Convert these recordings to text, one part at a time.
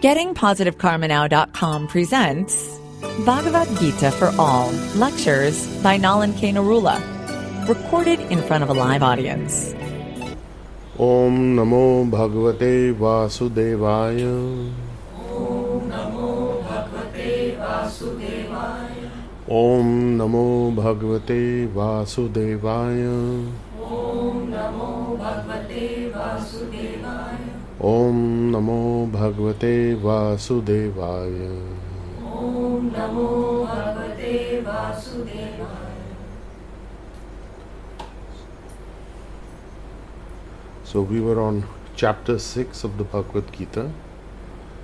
GettingPositiveKarmaNow.com presents Bhagavad Gita for All, lectures by Nalan K. Narula, recorded in front of a live audience. Om Namo Bhagavate Vasudevaya. Om Namo Bhagavate Vasudevaya. Om Namo Bhagavate Vasudevaya. Om Namo Bhagavate Vasudevaya. Om Namo Bhagavate Vasudevaya. Om Namo Bhagavate Vasudevaya. So we were on chapter 6 of the Bhagavad Gita,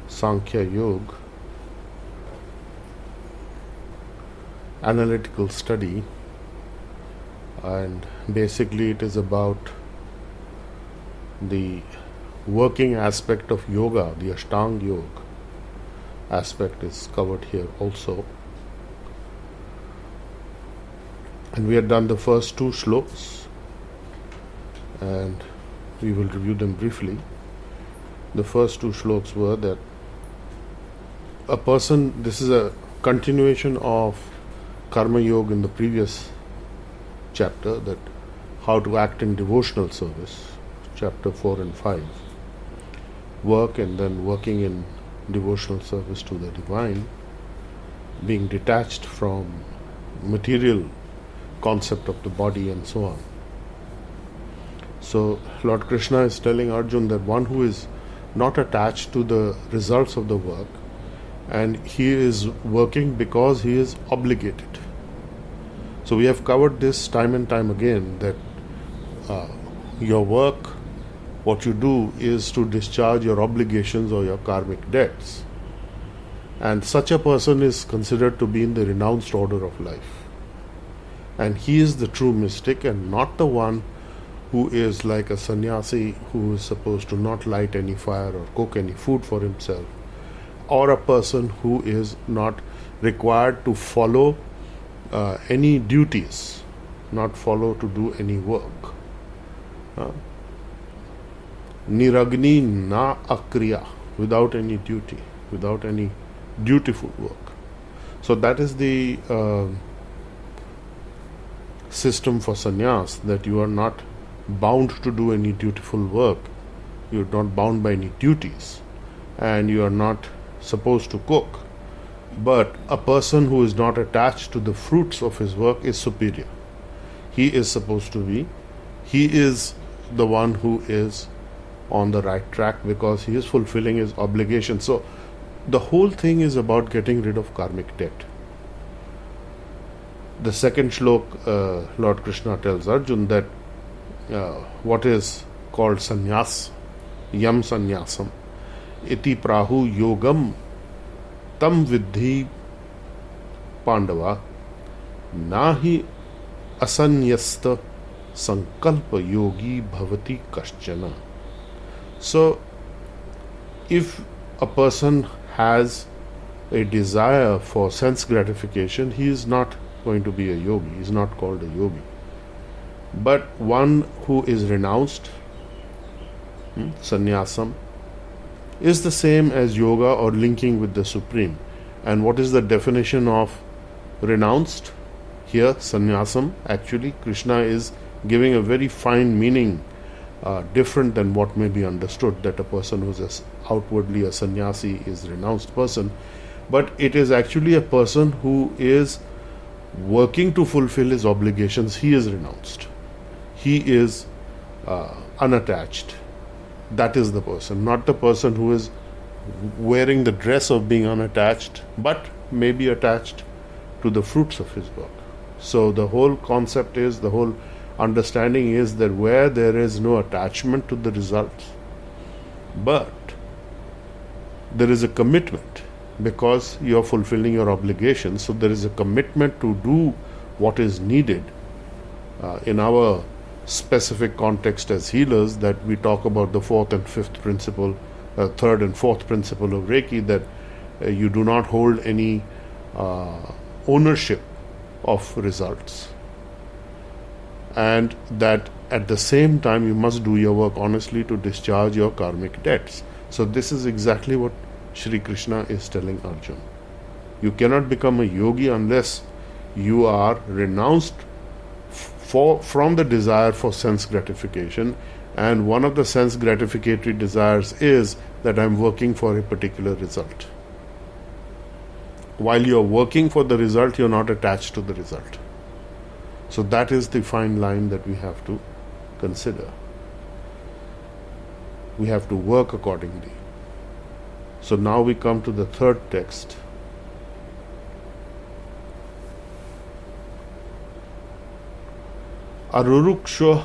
Sankhya Yoga, analytical study, and basically it is about the working aspect of yoga, the Ashtanga Yoga aspect is covered here also. And we had done the first two shlokas, and we will review them briefly. The first two shlokas were that a person, this is a continuation of Karma Yoga in the previous chapter, that how to act in devotional service, chapter 4 and 5. Work and then working in devotional service to the divine, being detached from material concept of the body and so on. So Lord Krishna is telling Arjuna that one who is not attached to the results of the work, and he is working because he is obligated. So we have covered this time and time again, that your work, what you do is to discharge your obligations or your karmic debts. And such a person is considered to be in the renounced order of life. And he is the true mystic, and not the one who is like a sannyasi who is supposed to not light any fire or cook any food for himself, or a person who is not required to follow any duties, not follow to do any work. Niragni na akriya, without any duty, without any dutiful work. So that is the system for sannyas, that you are not bound to do any dutiful work, you are not bound by any duties, and you are not supposed to cook. But a person who is not attached to the fruits of his work is superior. He is supposed to be, he is the one who is on the right track because he is fulfilling his obligation. So the whole thing is about getting rid of karmic debt. The second shlok, Lord Krishna tells Arjuna that what is called sannyas, yam sannyasam, iti prahu yogam tam vidhi pandava nahi asanyasta sankalpa yogi bhavati kaschana. So if a person has a desire for sense gratification, he is not going to be a yogi, he is not called a yogi. But one who is renounced, sannyasam, is the same as yoga or linking with the Supreme. And what is the definition of renounced? Here, sannyasam, actually, Krishna is giving a very fine meaning, different than what may be understood, that a person who is outwardly a sannyasi is a renounced person. But it is actually a person who is working to fulfill his obligations. He is renounced. He is unattached. That is the person, not the person who is wearing the dress of being unattached, but may be attached to the fruits of his work. So the whole concept is, the whole understanding is that where there is no attachment to the results, but there is a commitment, because you are fulfilling your obligations, so there is a commitment to do what is needed. In our specific context as healers, that we talk about the fourth and fifth principle, third and fourth principle of Reiki, that you do not hold any ownership of results, and that at the same time you must do your work honestly to discharge your karmic debts. So this is exactly what Shri Krishna is telling Arjun. You cannot become a yogi unless you are renounced from the desire for sense gratification, and one of the sense gratificatory desires is that I'm working for a particular result. While you're working for the result, you're not attached to the result. So that is the fine line that we have to consider. We have to work accordingly. So now we come to the third text. Aruruksha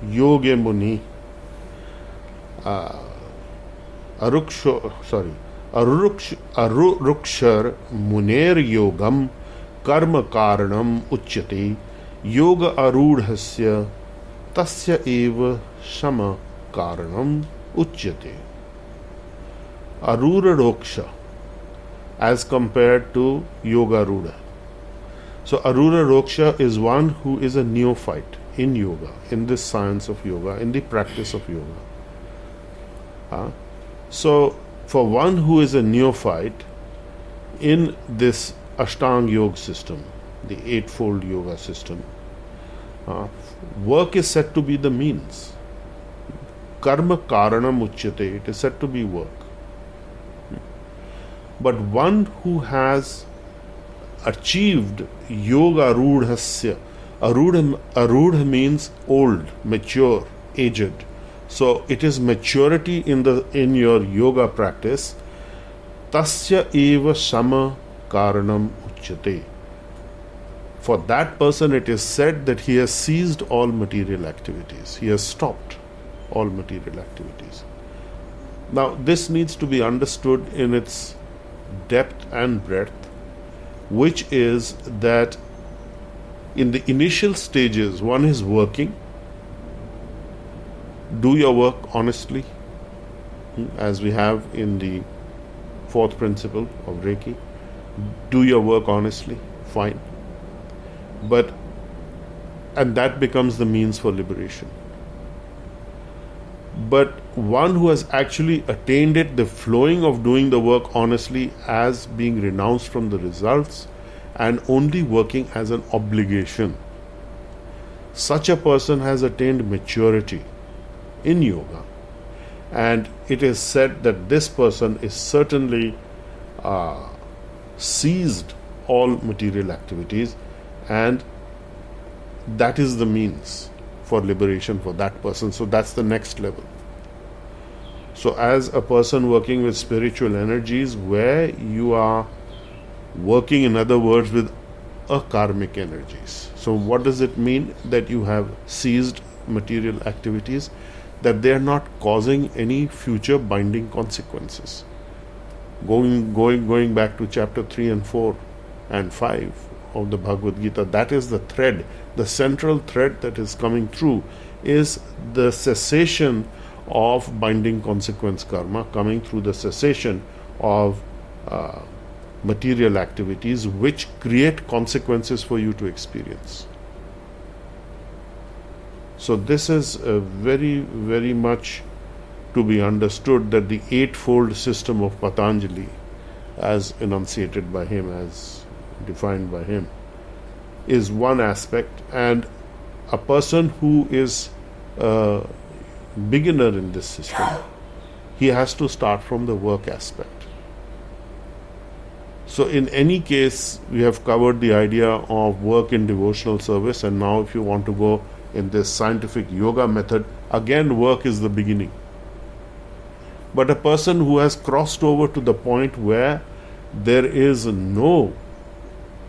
yoge muni. Arurukshar muner yogam karma karanam uchyate yoga arudhasya tasya eva shama karanam uchyate. Aruraroksha as compared to yoga rudha. So Aruraroksha is one who is a neophyte in yoga, in this science of yoga, in the practice of yoga. So for one who is a neophyte in this Ashtanga Yoga system, the eightfold yoga system, work is said to be the means. Karma karanam uchyate, it is said to be work. But one who has achieved yoga arudhasya, arudha means old, mature, aged. So it is maturity in your yoga practice. Tasya eva sama karanam uchyate. For that person it is said that he has ceased all material activities. He has stopped all material activities. Now this needs to be understood in its depth and breadth, which is that in the initial stages one is working. Do your work honestly, as we have in the fourth principle of Reiki. Do your work honestly, fine. And that becomes the means for liberation. But one who has actually attained it, the flowing of doing the work honestly as being renounced from the results and only working as an obligation, such a person has attained maturity in yoga, and it is said that this person is certainly ceased all material activities, and that is the means for liberation for that person. So that's the next level. So as a person working with spiritual energies, where you are working, in other words, with akarmic energies. So what does it mean that you have ceased material activities? That they are not causing any future binding consequences. Going back to chapter 3 and 4 and 5 of the Bhagavad Gita, that is the thread, the central thread that is coming through is the cessation of binding consequence karma, coming through the cessation of material activities which create consequences for you to experience. So this is very, very much to be understood, that the eightfold system of Patanjali, as enunciated by him, as defined by him, is one aspect, and a person who is a beginner in this system, he has to start from the work aspect. So in any case, we have covered the idea of work in devotional service, and now if you want to go in this scientific yoga method, again work is the beginning. But a person who has crossed over to the point where there is no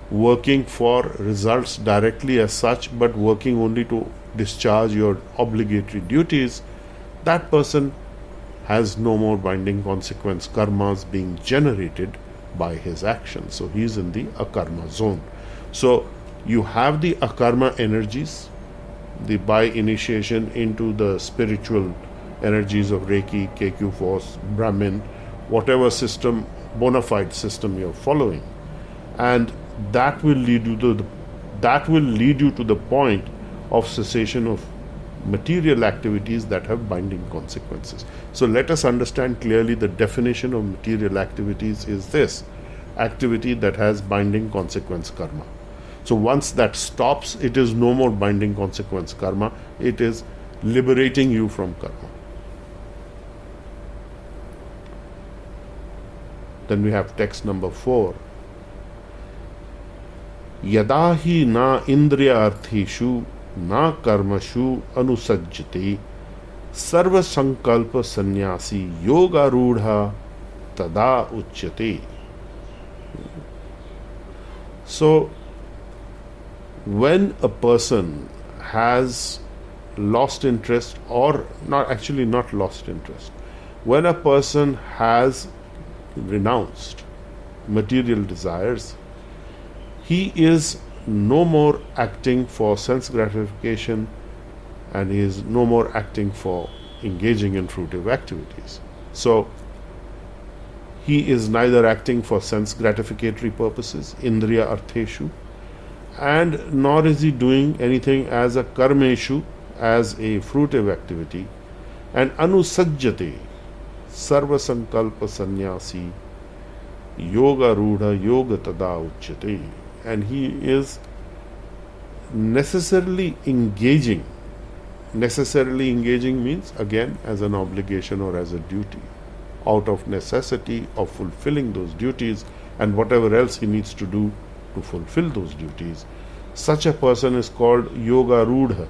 working for results directly as such, but working only to discharge your obligatory duties, that person has no more binding consequence karmas being generated by his actions. So he is in the akarma zone. So you have the akarma energies, the by initiation into the spiritual energies of Reiki, KQ force, Brahmin, whatever system, bona fide system you're following, and that will lead you to the point of cessation of material activities that have binding consequences. So let us understand clearly the definition of material activities is this: activity that has binding consequence karma. So once that stops, it is no more binding consequence karma, it is liberating you from karma. Then we have text number 4. Yada hi na indriya arthishu na karmashu anusajjate sarva sankalpa sannyasi yoga rudha tada uchyate. So when a person has lost interest, or not lost interest, when a person has renounced material desires, he is no more acting for sense gratification, and he is no more acting for engaging in fruitive activities. So he is neither acting for sense gratificatory purposes, indriya artheshu, and nor is he doing anything as a karmeshu, as a fruitive activity, and anusajjate sarva sankalpa sannyasi yoga rudha yoga tada uchyate, and he is necessarily engaging. Necessarily engaging means, again, as an obligation or as a duty, out of necessity of fulfilling those duties and whatever else he needs to do to fulfill those duties. Such a person is called yoga rudha,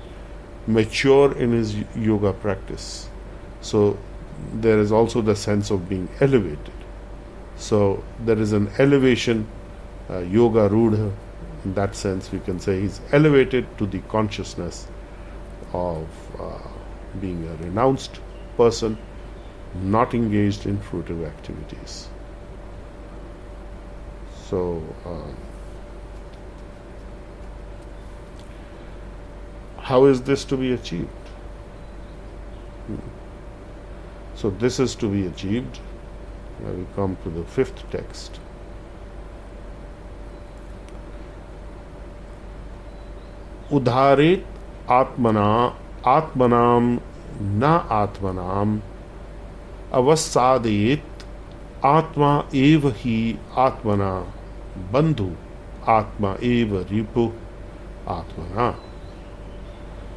mature in his yoga practice. So there is also the sense of being elevated. So there is an elevation, yoga rudha. In that sense, we can say he's elevated to the consciousness of being a renounced person, not engaged in fruitive activities. So how is this to be achieved? So this is to be achieved. Now we come to the 5th text. Udharet atmanam na atmanam avasadit atma eva hi atmana bandhu atma eva ripu atmana.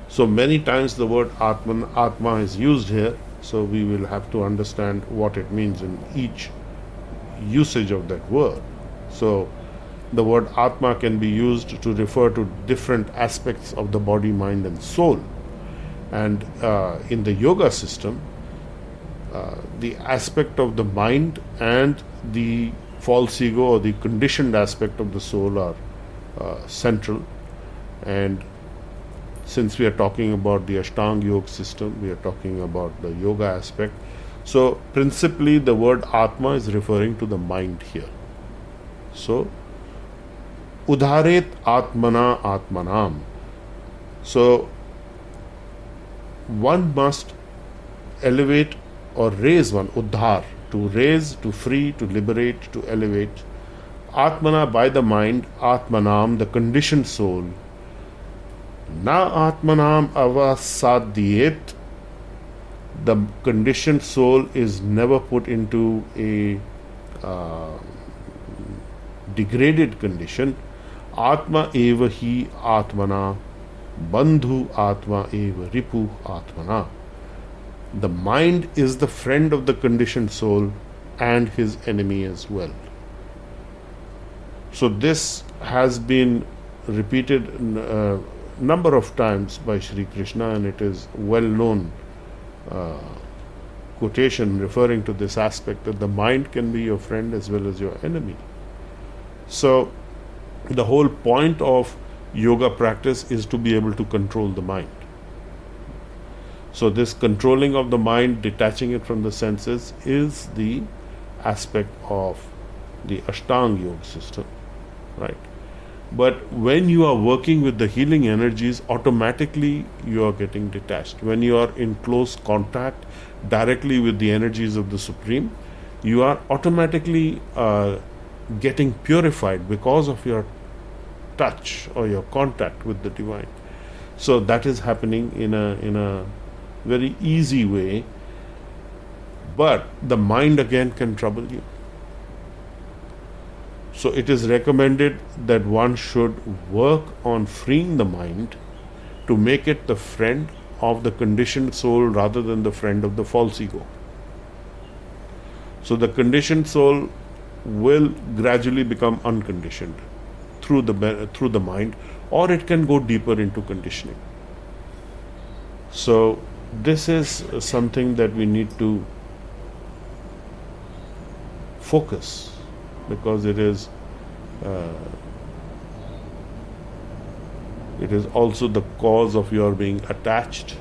So many times the word atma is used here, so we will have to understand what it means in each usage of that word. So the word atma can be used to refer to different aspects of the body, mind and soul. And in the yoga system, the aspect of the mind and the false ego or the conditioned aspect of the soul are central. And since we are talking about the Ashtanga Yoga system, we are talking about the yoga aspect. So principally the word Atma is referring to the mind here. So Udharet Atmana Atmanam. So one must elevate or raise one, Udhar, to raise, to free, to liberate, to elevate. Atmana by the mind, Atmanam, the conditioned soul. Na Atmanam avasadyet, the conditioned soul is never put into a degraded condition. Atma eva hi Atmana bandhu Atma eva ripu Atmana. The mind is the friend of the conditioned soul and his enemy as well. So this has been repeated number of times by Shri Krishna, and it is well known quotation referring to this aspect that the mind can be your friend as well as your enemy. So the whole point of yoga practice is to be able to control the mind. So this controlling of the mind, detaching it from the senses, is the aspect of the Ashtanga Yoga system, right? But when you are working with the healing energies, automatically you are getting detached. When you are in close contact directly with the energies of the Supreme, you are automatically getting purified because of your touch or your contact with the Divine. So that is happening in a very easy way, but the mind again can trouble you. So it is recommended that one should work on freeing the mind to make it the friend of the conditioned soul rather than the friend of the false ego. So the conditioned soul will gradually become unconditioned through the mind, or it can go deeper into conditioning. So this is something that we need to focus, because it is also the cause of your being attached,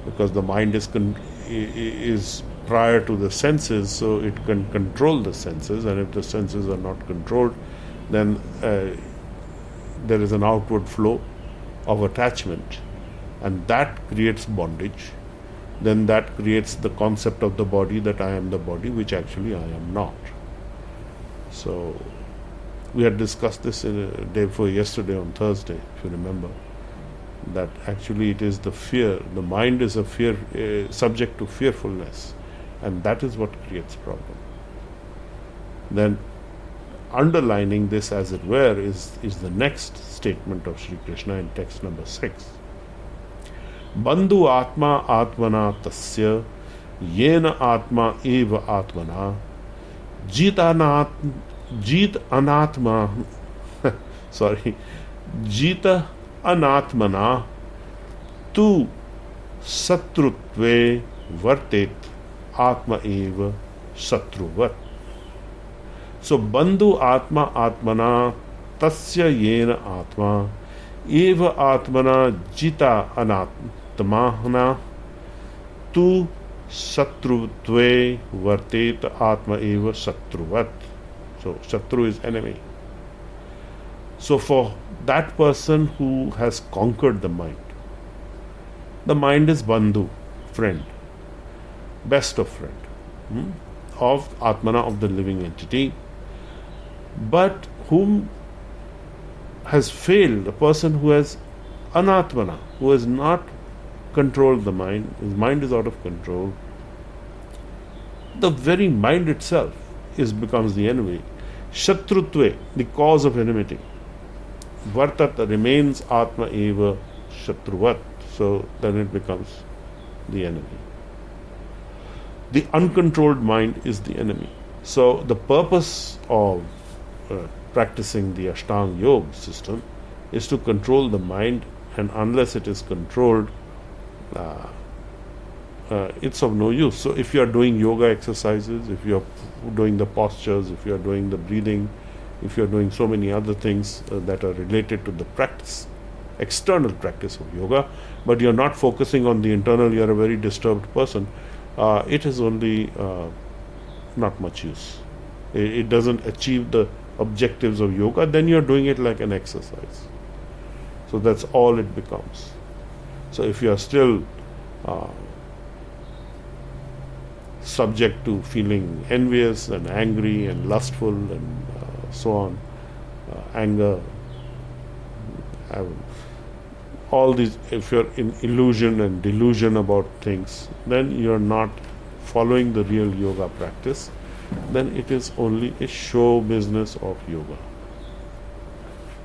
because the mind is prior to the senses, so it can control the senses, and if the senses are not controlled, then there is an outward flow of attachment, and that creates bondage. Then that creates the concept of the body, that I am the body, which actually I am not. So we had discussed this in a day before yesterday on Thursday, if you remember, that actually it is the fear, the mind is a fear, subject to fearfulness, and that is what creates problem. Then underlining this, as it were, is the next statement of Sri Krishna in text number 6. Bandhu atma atmana tasya yena atma eva atmana jit anatma sorry jita anatmana tu satrutve vartet atma eva satruvat. So bandhu atma atmana tasya yena atma eva atmana jita anatmana tu satrutve vartet atma eva satruvat. So Shatru is enemy. So for that person who has conquered the mind is Bandhu, friend, best of friend, of Atmana, of the living entity. But whom has failed, a person who has Anatmana, who has not controlled the mind, his mind is out of control, the very mind itself becomes the enemy. Shatrutve, the cause of enmity. Vartat remains Atma eva Shatruvat. So then it becomes the enemy. The uncontrolled mind is the enemy. So the purpose of practicing the Ashtanga Yoga system is to control the mind, and unless it is controlled, it's of no use. So if you are doing yoga exercises, if you are doing the postures, if you are doing the breathing, if you are doing so many other things that are related to the practice, external practice of yoga, but you are not focusing on the internal, you are a very disturbed person, it is only not much use. It doesn't achieve the objectives of yoga. Then you are doing it like an exercise. So that's all it becomes. So if you are still subject to feeling envious and angry and lustful and so on, anger, all these, if you're in illusion and delusion about things, then you're not following the real yoga practice. Then it is only a show business of yoga.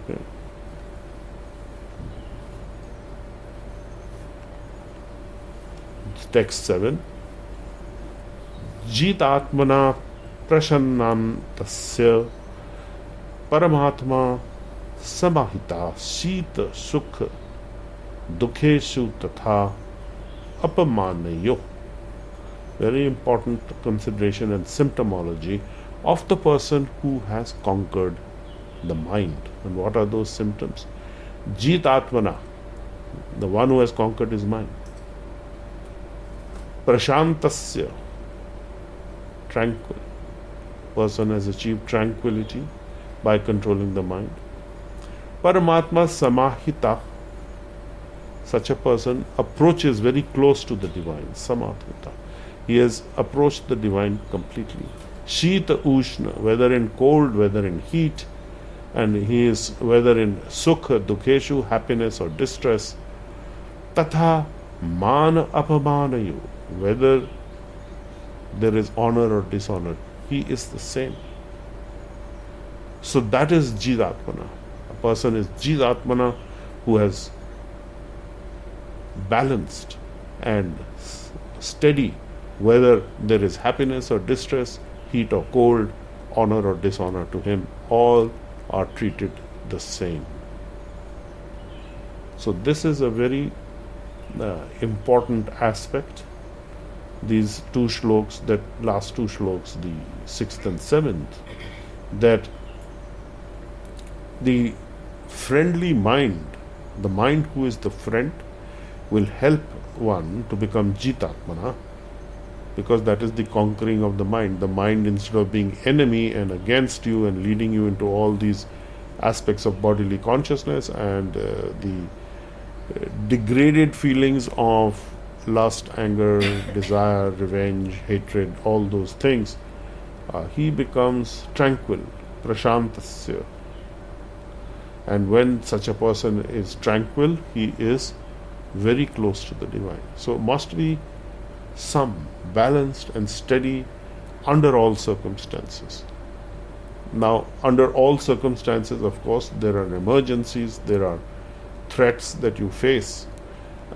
Okay. Text 7. Jitatmana prasannantasya paramatma samahita sita sukha dukheshu tatha apamanayo. Very important consideration and symptomology of the person who has conquered the mind. And what are those symptoms? Jitatmana, the one who has conquered his mind. Prashantasya, tranquil. Person has achieved tranquility by controlling the mind. Paramatma samahita, such a person approaches very close to the divine. Samahita, he has approached the divine completely. Shita ushna, whether in cold, whether in heat, and he is whether in sukha, dukheshu, happiness or distress, Tatha man apamanayo, whether there is honor or dishonor, he is the same. So that is Jidatmana. A person is Jidatmana who has balanced and steady, whether there is happiness or distress, heat or cold, honor or dishonor to him, all are treated the same. So this is a very important aspect. These two shloks, that last two shloks, the 6th and 7th, that the friendly mind, the mind who is the friend, will help one to become Jitatmana, because that is the conquering of the mind. The mind, instead of being enemy and against you and leading you into all these aspects of bodily consciousness and the degraded feelings of lust, anger, desire, revenge, hatred, all those things, he becomes tranquil, prashantasya. And when such a person is tranquil, he is very close to the divine. So must be some balanced and steady under all circumstances. Now, under all circumstances, of course, there are emergencies, there are threats that you face,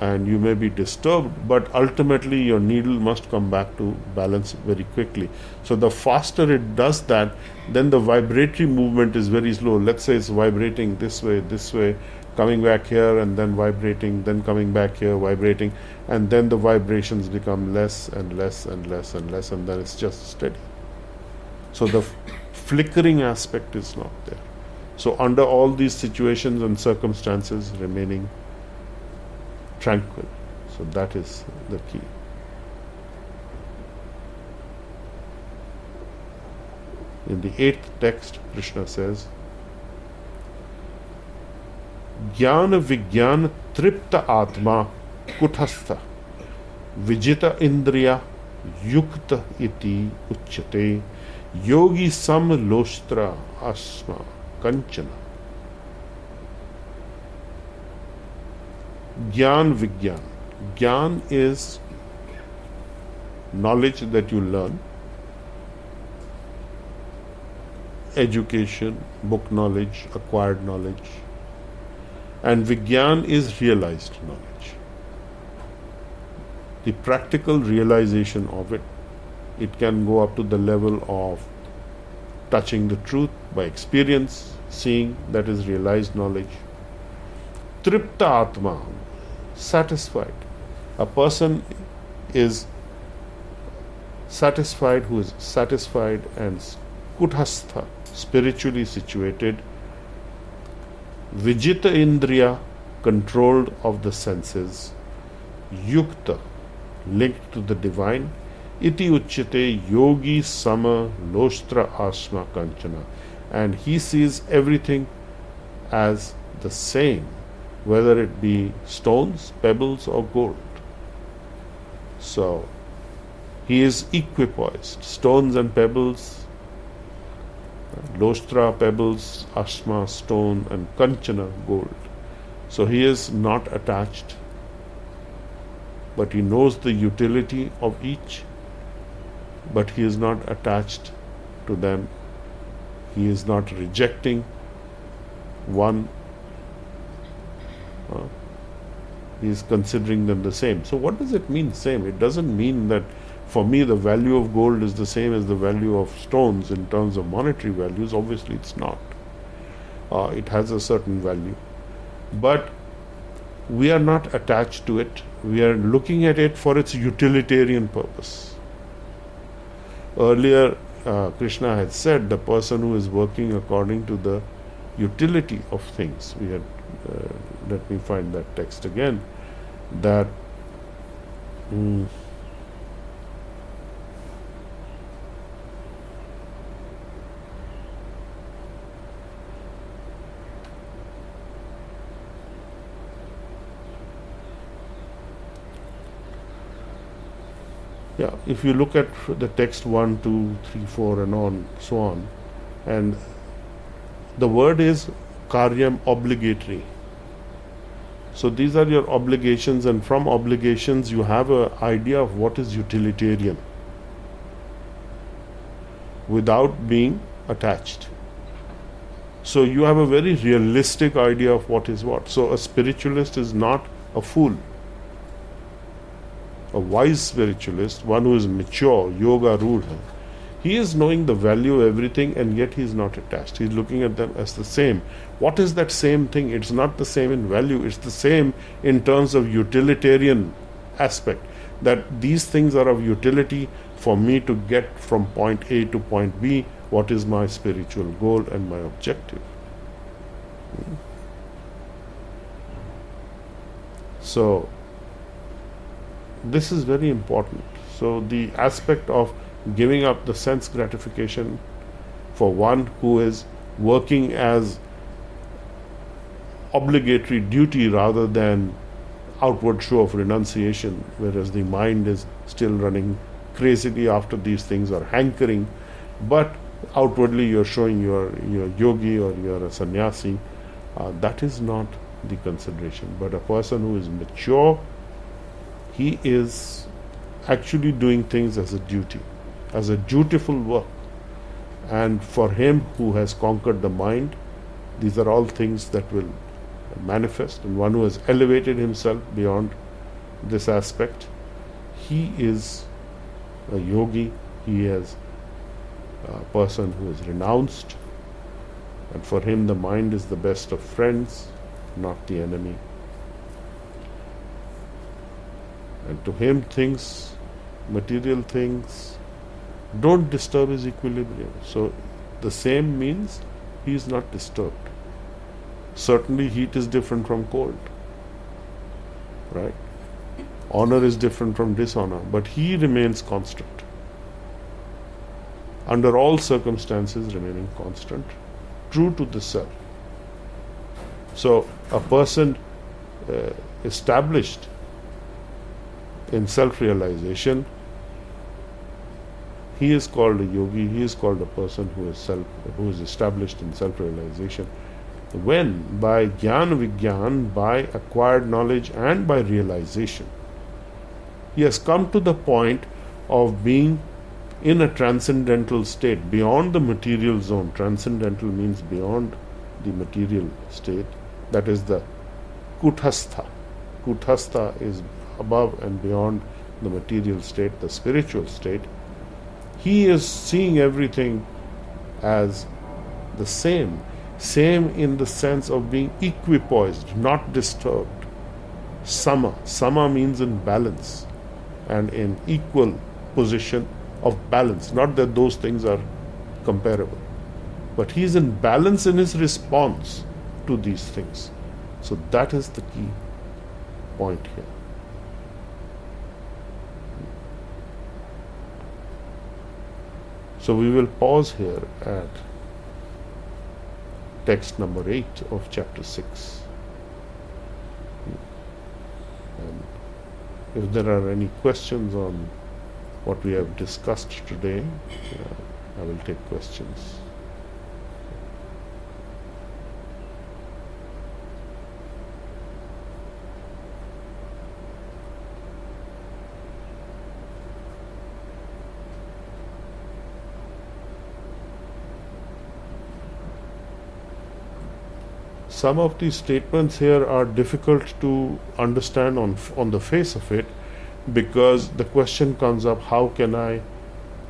and you may be disturbed, but ultimately your needle must come back to balance very quickly. So the faster it does that, then the vibratory movement is very slow. Let's say it's vibrating this way, coming back here, and then vibrating, then coming back here, vibrating, and then the vibrations become less and less and less and less, and then it's just steady. So the flickering aspect is not there. So under all these situations and circumstances, remaining tranquil. So that is the key. In the 8th text, Krishna says, Jnana Vijnana Tripta Atma Kuthastha Vijita Indriya Yukta Iti Uchyate Yogi Sam Loshtra Asma Kanchana. Jnana Vijnana. Jnana is knowledge that you learn, education, book knowledge, acquired knowledge, and Vijnana is realized knowledge. The practical realization of it, it can go up to the level of touching the truth by experience, seeing, that is realized knowledge. Tripta Atma, satisfied. A person is satisfied who is satisfied and kuthastha, spiritually situated. Vijita Indriya, controlled of the senses. Yukta, linked to the divine. Iti Uchyate Yogi Sama Loshtra Asma Kanchana. And he sees everything as the same, whether it be stones, pebbles, or gold. So he is equipoised. Stones and pebbles, Loshtra, pebbles, Asma, stone, and Kanchana, gold. So he is not attached, but he knows the utility of each, but he is not attached to them. He is not rejecting one. He is considering them the same. So what does it mean, same? It doesn't mean that for me the value of gold is the same as the value of stones in terms of monetary values. Obviously it's not. It has a certain value. But we are not attached to it. We are looking at it for its utilitarian purpose. Earlier, Krishna had said the person who is working according to the utility of things. We had, let me find that text again, that yeah, if you look at the text 1, 2, 3, 4 and on, so on, and the word is karyam, obligatory. So these are your obligations, and from obligations you have an idea of what is utilitarian without being attached. So you have a very realistic idea of what is what. So a spiritualist is not a fool. A wise spiritualist, one who is mature, yoga rudha, he is knowing the value of everything, and yet he is not attached. He is looking at them as the same. What is that same thing? It's not the same in value, it's the same in terms of utilitarian aspect, that these things are of utility for me to get from point A to point B. What is my spiritual goal and my objective? So this is very important. So the aspect of giving up the sense gratification for one who is working as obligatory duty rather than outward show of renunciation, whereas the mind is still running crazily after these things, or hankering, but outwardly you're showing you're yogi or you're a sannyasi. That is not the consideration. But a person who is mature, he is actually doing things as a duty, as a dutiful work. And for him who has conquered the mind, these are all things that will manifest. And one who has elevated himself beyond this aspect, he is a yogi, he is a person who is renounced, and for him the mind is the best of friends, not the enemy. And to him things, material things, don't disturb his equilibrium. So the same means he is not disturbed. Certainly heat is different from cold, right? Honor is different from dishonor, but he remains constant. Under all circumstances remaining constant, true to the self. So a person established in self-realization, he is called a yogi, he is called a person who is established in self-realization. When? By jnana vigyan, by acquired knowledge and by realization. He has come to the point of being in a transcendental state, beyond the material zone. Transcendental means beyond the material state. That is the kuthastha. Kuthastha is above and beyond the material state, the spiritual state. He is seeing everything as the same. Same in the sense of being equipoised, not disturbed. Sama. Sama means in balance and in equal position of balance. Not that those things are comparable, but he is in balance in his response to these things. So that is the key point here. So we will pause here at text number 8 of chapter 6. And if there are any questions on what we have discussed today, I will take questions. Some of these statements here are difficult to understand on the face of it, because the question comes up, how can I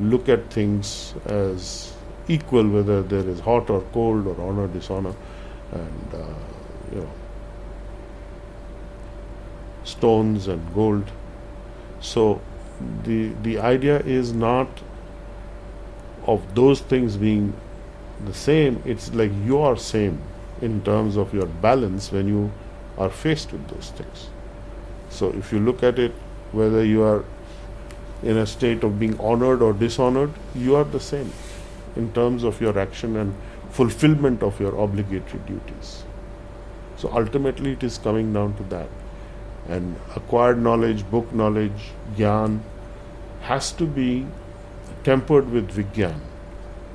look at things as equal, whether there is hot or cold or honor, dishonor, and stones and gold. So the idea is not of those things being the same. It's like you are same in terms of your balance when you are faced with those things. So if you look at it, whether you are in a state of being honored or dishonored, you are the same in terms of your action and fulfillment of your obligatory duties. So ultimately it is coming down to that. And acquired knowledge, book knowledge, jnana has to be tempered with vigyan,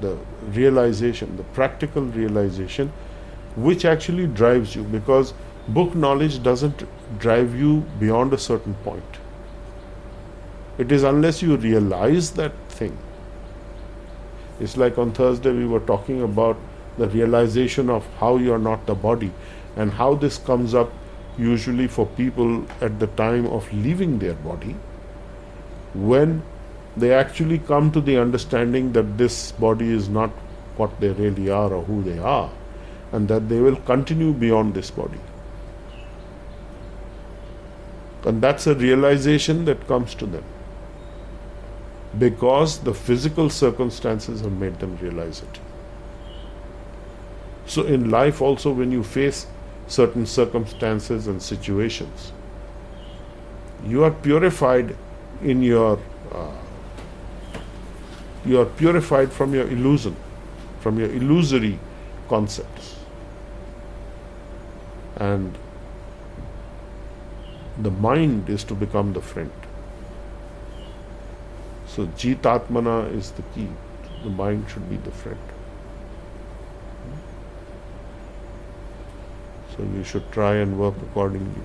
the realization, the practical realization, which actually drives you, because Book knowledge doesn't drive you beyond a certain point. It is unless you realize that thing. It's like on Thursday we were talking about the realization of how you are not the body, and how this comes up usually for people at the time of leaving their body, when they actually come to the understanding that this body is not what they really are or who they are, and that they will continue beyond this body. And that's a realization that comes to them, because the physical circumstances have made them realize it. So in life also, when you face certain circumstances and situations, you are purified in you are purified from your illusion, from your illusory concepts. And the mind is to become the friend. So Jitatmana is the key. The mind should be the friend. So you should try and work accordingly.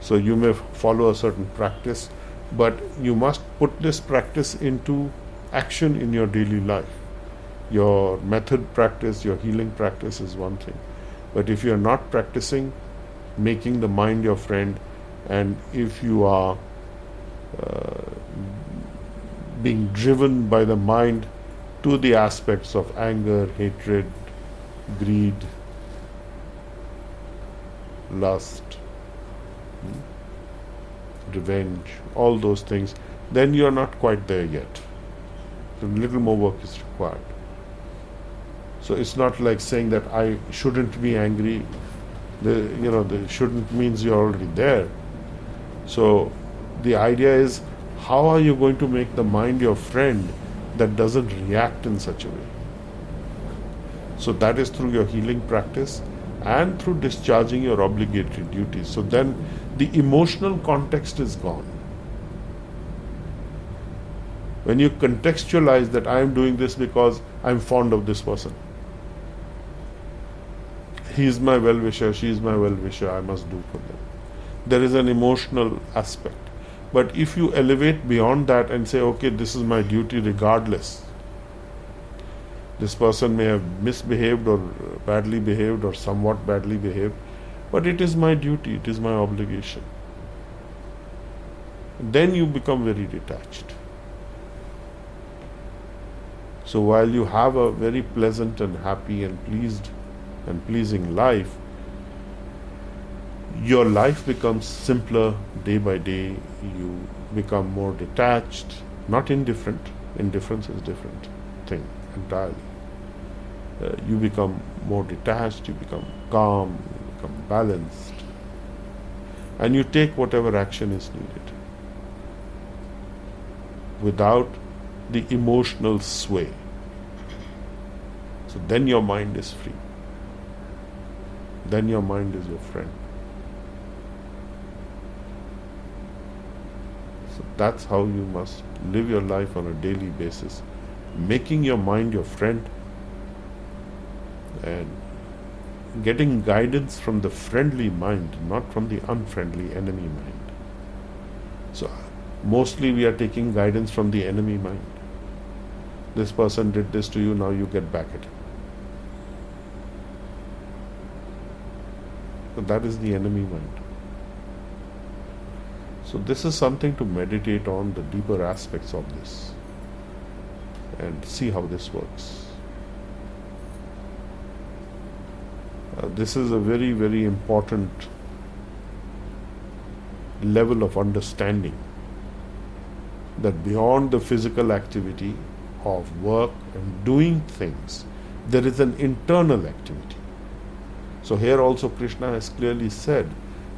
So you may follow a certain practice, but you must put this practice into action in your daily life. Your method practice, your healing practice is one thing. But if you are not practicing making the mind your friend, and if you are being driven by the mind to the aspects of anger, hatred, greed, lust, revenge, all those things, then you are not quite there yet. So a little more work is required. So it's not like saying that I shouldn't be angry. The shouldn't means you're already there. So the idea is, how are you going to make the mind your friend that doesn't react in such a way? So that is through your healing practice and through discharging your obligatory duties. So then the emotional context is gone. When you contextualize that I am doing this because I am fond of this person, he is my well-wisher, she is my well-wisher, I must do for them. There is an emotional aspect. But if you elevate beyond that and say, okay, this is my duty regardless. This person may have misbehaved or badly behaved or somewhat badly behaved, but it is my duty, it is my obligation. Then you become very detached. So while you have a very pleasant and happy and pleased and pleasing life, your life becomes simpler day by day. You become more detached, not indifferent. Indifference is a different thing entirely. You become more detached, you become calm, you become balanced, and you take whatever action is needed without the emotional sway. So then your mind is free. Then your mind is your friend. So that's how you must live your life on a daily basis, making your mind your friend and getting guidance from the friendly mind, not from the unfriendly enemy mind. So mostly we are taking guidance from the enemy mind. This person did this to you, now you get back at him. So that is the enemy mind. So this is something to meditate on, the deeper aspects of this, and see how this works. This is a very, very important level of understanding, that beyond the physical activity of work and doing things, there is an internal activity. So here also Krishna has clearly said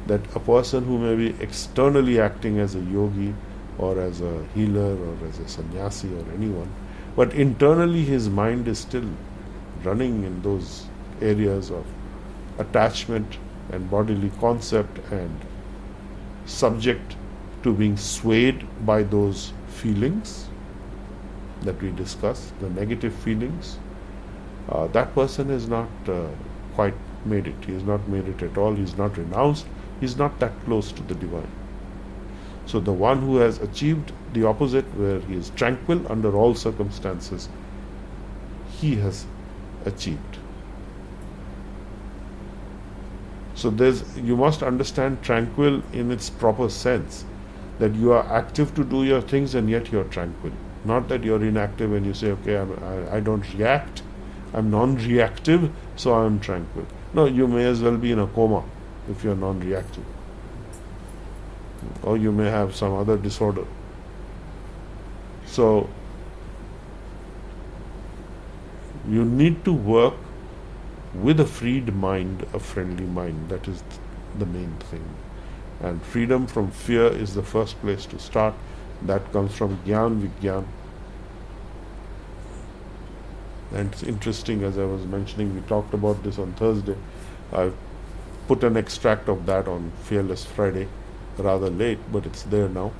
that a person who may be externally acting as a yogi or as a healer or as a sannyasi or anyone, but internally his mind is still running in those areas of attachment and bodily concept and subject to being swayed by those feelings that we discussed, the negative feelings, that person is not quite made it. He has not made it at all. He is not renounced. He is not that close to the divine. So the one who has achieved the opposite, where he is tranquil under all circumstances, he has achieved. So you must understand tranquil in its proper sense, that you are active to do your things and yet you are tranquil. Not that you are inactive and you say, okay, I don't react, I'm non-reactive, so I'm tranquil. No, you may as well be in a coma if you are non-reactive. Or you may have some other disorder. So you need to work with a freed mind, a friendly mind. That is the main thing. And freedom from fear is the first place to start. That comes from Gyan Vigyan. And it's interesting, as I was mentioning, we talked about this on Thursday. I've put an extract of that on Fearless Friday, rather late, but it's there now.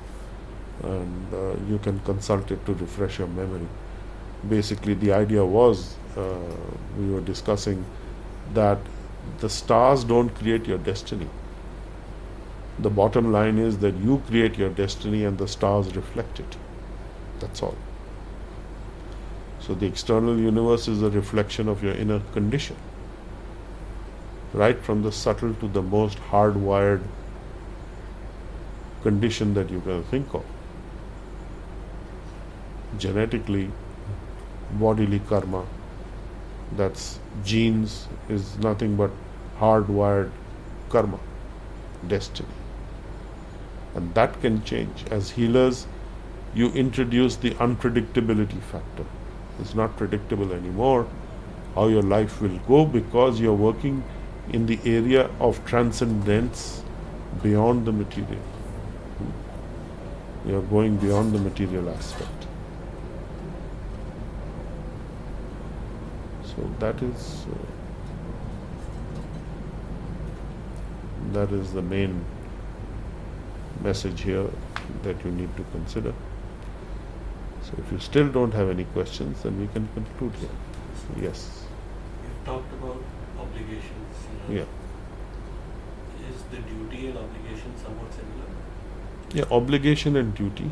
And you can consult it to refresh your memory. Basically, the idea was, we were discussing that the stars don't create your destiny. The bottom line is that you create your destiny and the stars reflect it. That's all. So the external universe is a reflection of your inner condition. Right from the subtle to the most hardwired condition that you can think of. Genetically, bodily karma, that's genes, is nothing but hardwired karma, destiny. And that can change. As healers, you introduce the unpredictability factor. It's not predictable anymore how your life will go, because you're working in the area of transcendence beyond the material. You're going beyond the material aspect. So that is the main message here that you need to consider. So if you still don't have any questions, then we can conclude here. Yes. You've talked about obligations. Yeah. Is the duty and obligation somewhat similar? Yeah, obligation and duty.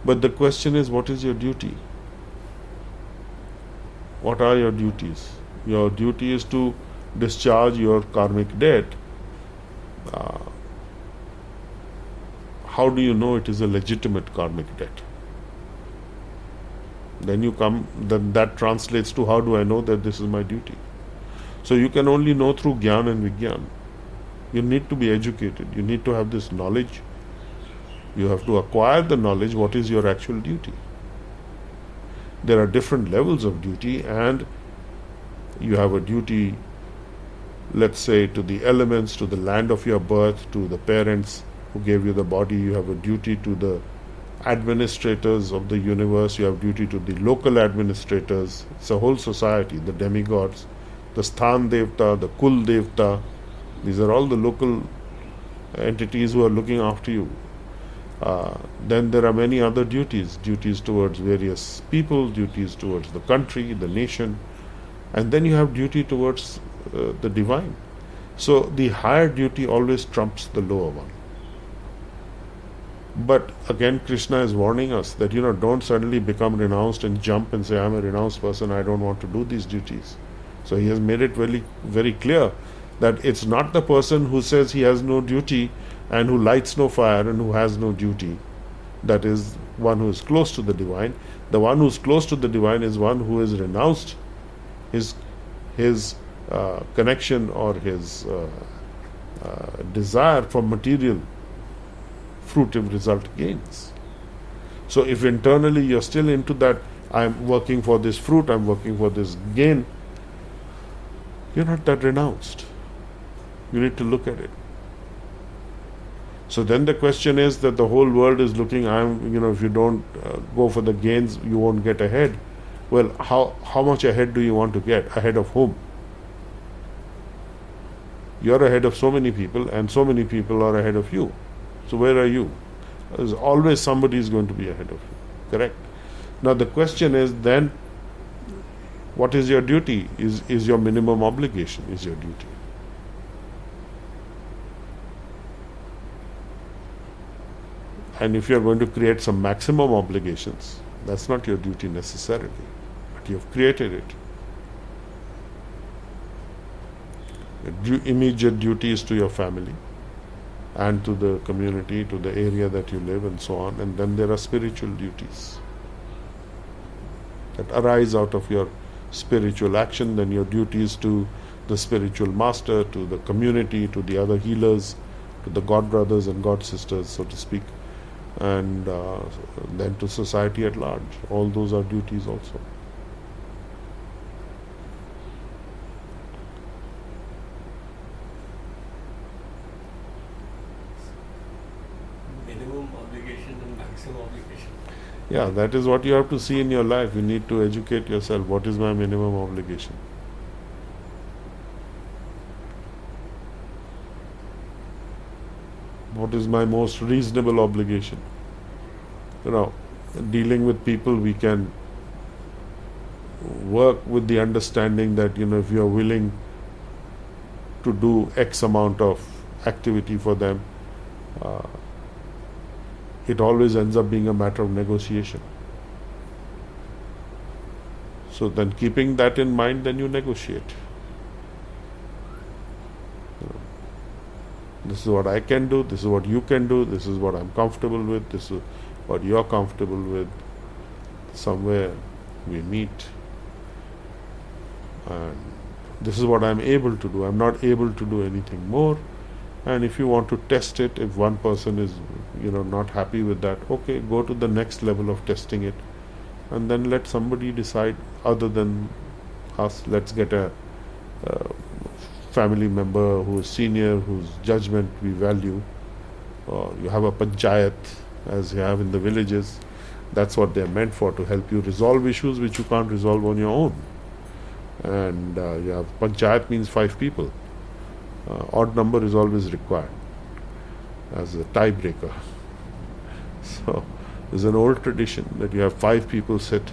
But the question is, what is your duty? What are your duties? Your duty is to discharge your karmic debt. How do you know it is a legitimate karmic debt? Then that translates to, how do I know that this is my duty? So you can only know through Gyan and Vigyan. You need to be educated. You need to have this knowledge. You have to acquire the knowledge, what is your actual duty. There are different levels of duty, and you have a duty, let's say, to the elements, to the land of your birth, to the parents who gave you the body. You have a duty to the administrators of the universe. You have duty to the local administrators. It's a whole society, the demigods, the Sthan Devta, the Kul Devta. These are all the local entities who are looking after you. Then there are many other duties towards various people, duties towards the country, the nation, and then you have duty towards the divine. So the higher duty always trumps the lower one. But again, Krishna is warning us that, don't suddenly become renounced and jump and say, I'm a renounced person, I don't want to do these duties. So he has made it very, very clear that it's not the person who says he has no duty and who lights no fire and who has no duty that is one who is close to the divine. The one who is close to the divine is one who has renounced his connection or his desire for material fruitive result gains. So if internally you're still into that, I'm working for this fruit, I'm working for this gain, you're not that renounced. You need to look at it. So then the question is that the whole world is looking, if you don't go for the gains, you won't get ahead. Well, how much ahead do you want to get? Ahead of whom? You're ahead of so many people, and so many people are ahead of you. So where are you? There's always somebody is going to be ahead of you. Correct? Now the question is then, What is your duty? Is your minimum obligation is your duty. And if you are going to create some maximum obligations, that's not your duty necessarily, but you have created it. Your immediate duty is to your family and to the community, to the area that you live, and so on. And then there are spiritual duties that arise out of your spiritual action. Then your duties to the spiritual master, to the community, to the other healers, to the God brothers and God sisters, so to speak, and then to society at large. All those are duties also. Minimum obligation and maximum obligation. Yeah, that is what you have to see in your life. You need to educate yourself. What is my minimum obligation? What is my most reasonable obligation? Dealing with people, we can work with the understanding that, if you are willing to do X amount of activity for them, it always ends up being a matter of negotiation. So then, keeping that in mind, then you negotiate. This is what I can do, this is what you can do, this is what I'm comfortable with, this is what you're comfortable with. Somewhere we meet, and this is what I'm able to do. I'm not able to do anything more. And if you want to test it, if one person is not happy with that, okay, go to the next level of testing it, and then let somebody decide other than us. Let's get a family member who is senior, whose judgment we value. You have a panchayat, as you have in the villages. That's what they're meant for, to help you resolve issues which you can't resolve on your own. And you have panchayat means 5 people. Odd number is always required as a tiebreaker. So there's an old tradition that you have 5 people sit,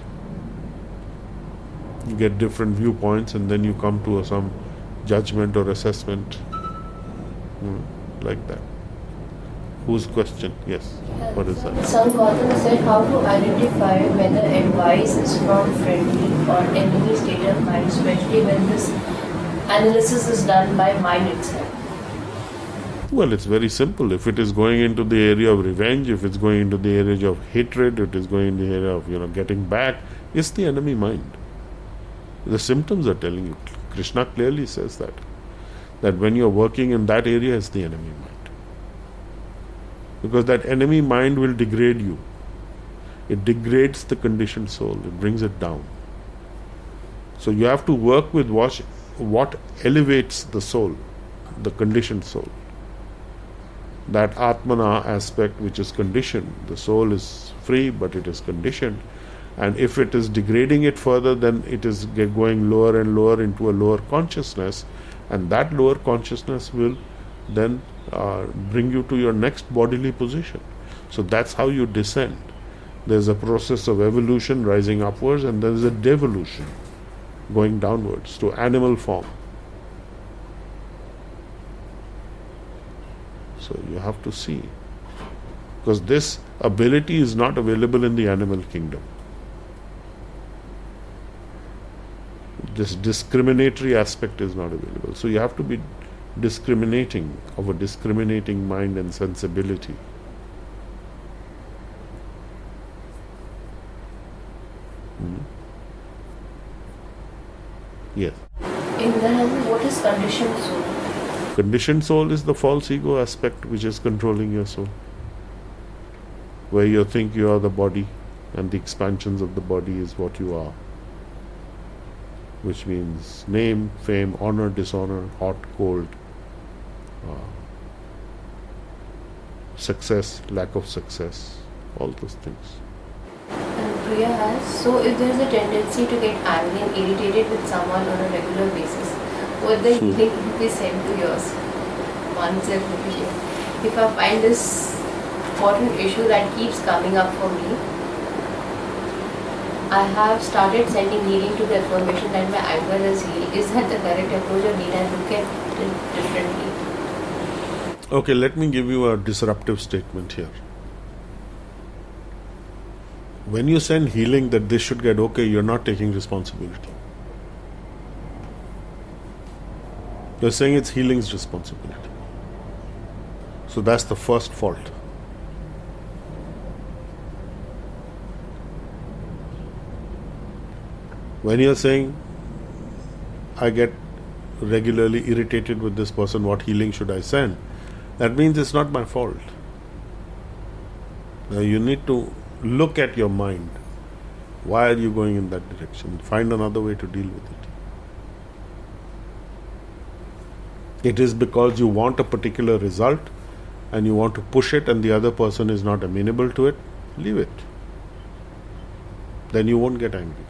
you get different viewpoints, and then you come to some judgment or assessment, like that. Whose question? Yes. What is that? Some Gautam said how to identify whether advice is from friendly or enemy state of mind, especially when this analysis is done by mind itself. Well, it's very simple. If it is going into the area of revenge, if it's going into the area of hatred, it is going in the area of getting back, it's the enemy mind. The symptoms are telling you. Krishna clearly says that when you're working in that area, it's the enemy mind. Because that enemy mind will degrade you. It degrades the conditioned soul. It brings it down. So you have to work with what elevates the soul, the conditioned soul. That Atmana aspect which is conditioned. The soul is free, but it is conditioned. And if it is degrading it further, then it is going lower and lower into a lower consciousness. And that lower consciousness will then bring you to your next bodily position. So that's how you descend. There's a process of evolution rising upwards, and there's a devolution going downwards to animal form. So you have to see, because this ability is not available in the animal kingdom. This discriminatory aspect is not available. So you have to be discriminating, of a discriminating mind and sensibility. Yes. In then, what is conditioned soul? Conditioned soul is the false ego aspect which is controlling your soul, where you think you are the body and the expansions of the body is what you are, which means name, fame, honor, dishonor, hot, cold, success, lack of success, all those things. And Priya has, so if there is a tendency to get angry and irritated with someone on a regular basis, would the healing be sent to yours? Oneself over here. If I find this important issue that keeps coming up for me, I have started sending healing to the affirmation that my anger is healed. Is that the correct approach, or need I look at it differently? Okay, let me give you a disruptive statement here. When you send healing that this should get okay, you're not taking responsibility. You're saying it's healing's responsibility. So that's the first fault. When you're saying, I get regularly irritated with this person, what healing should I send? That means it's not my fault. Now you need to look at your mind. Why are you going in that direction? Find another way to deal with it. It is because you want a particular result and you want to push it and the other person is not amenable to it. Leave it. Then you won't get angry.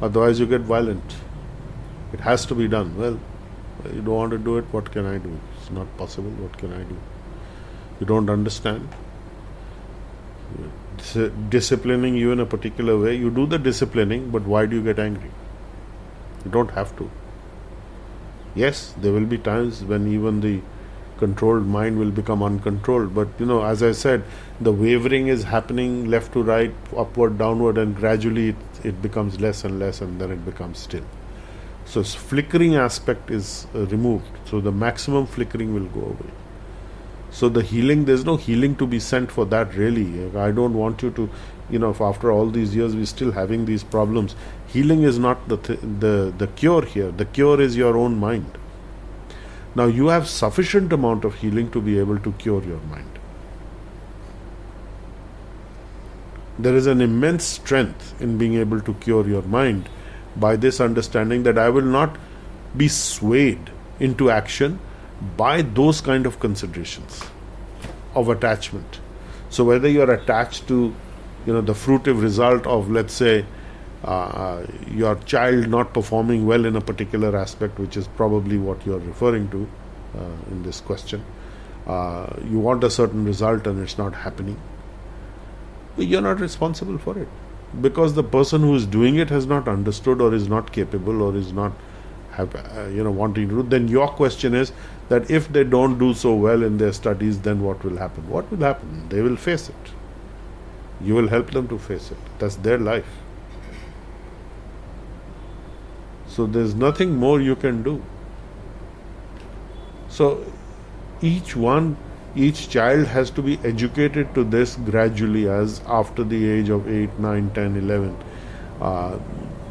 Otherwise you get violent. It has to be done. Well, you don't want to do it, what can I do? It's not possible, what can I do? You don't understand. Disciplining you in a particular way, you do the disciplining, but why do you get angry? You don't have to. Yes, there will be times when even the controlled mind will become uncontrolled, but as I said, the wavering is happening left to right, upward, downward, and gradually it becomes less and less, and then it becomes still. So flickering aspect is removed, so the maximum flickering will go away. So the healing, there's no healing to be sent for that really. I don't want you to, if after all these years we're still having these problems. Healing is not the cure here. The cure is your own mind. Now you have sufficient amount of healing to be able to cure your mind. There is an immense strength in being able to cure your mind by this understanding that I will not be swayed into action by those kind of considerations of attachment. So whether you are attached to the fruitive result of, let's say, your child not performing well in a particular aspect, which is probably what you are referring to in this question. You want a certain result and it's not happening. You're not responsible for it, because the person who is doing it has not understood or is not capable or is not wanting to do. Then your question is that if they don't do so well in their studies, then what will happen? What will happen? They will face it. You will help them to face it. That's their life. So there's nothing more you can do. So each child has to be educated to this gradually, as after the age of 8, 9, 10, 11.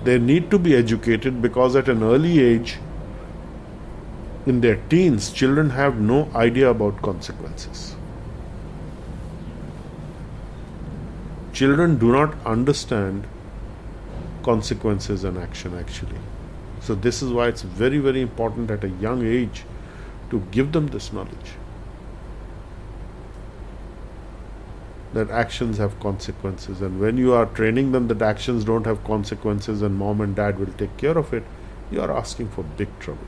They need to be educated because at an early age, in their teens, children have no idea about consequences. Children do not understand consequences and action actually. So this is why it's very, very important at a young age to give them this knowledge. That actions have consequences, and when you are training them that actions don't have consequences and mom and dad will take care of it, you are asking for big trouble.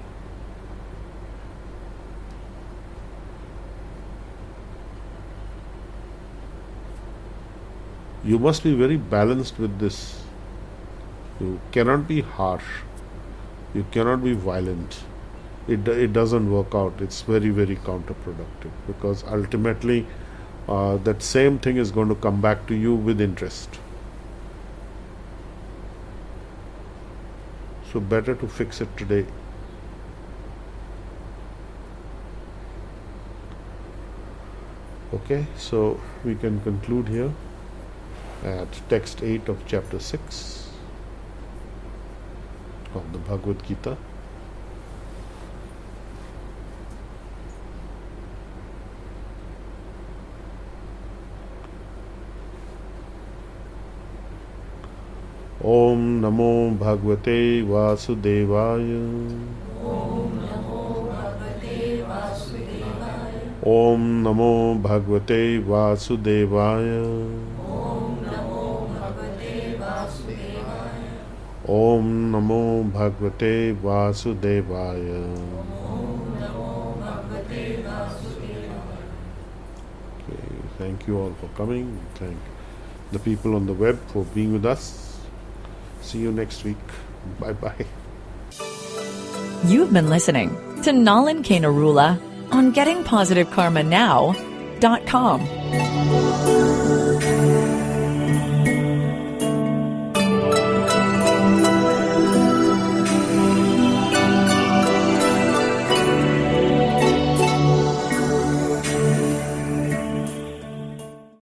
You must be very balanced with this. You cannot be harsh. You cannot be violent. It doesn't work out. It's very, very counterproductive, because ultimately that same thing is going to come back to you with interest. So better to fix it today. Okay, so we can conclude here at text 8 of chapter 6 of the Bhagavad Gita. Om Namo Bhagavate Vasudevaya. Om Namo Bhagavate Vasudevaya. Om Namo Bhagavate Vasudevaya. Om Namo Bhagavate Vasudevaya. Om Namo Bhagavate Vasudevaya. Om Namo Bhagavate Vasudevaya. Okay, thank you all for coming. Thank the people on the web for being with us. See you next week. Bye bye. You've been listening to Nalan Kainarula on GettingPositiveKarmaNow.com.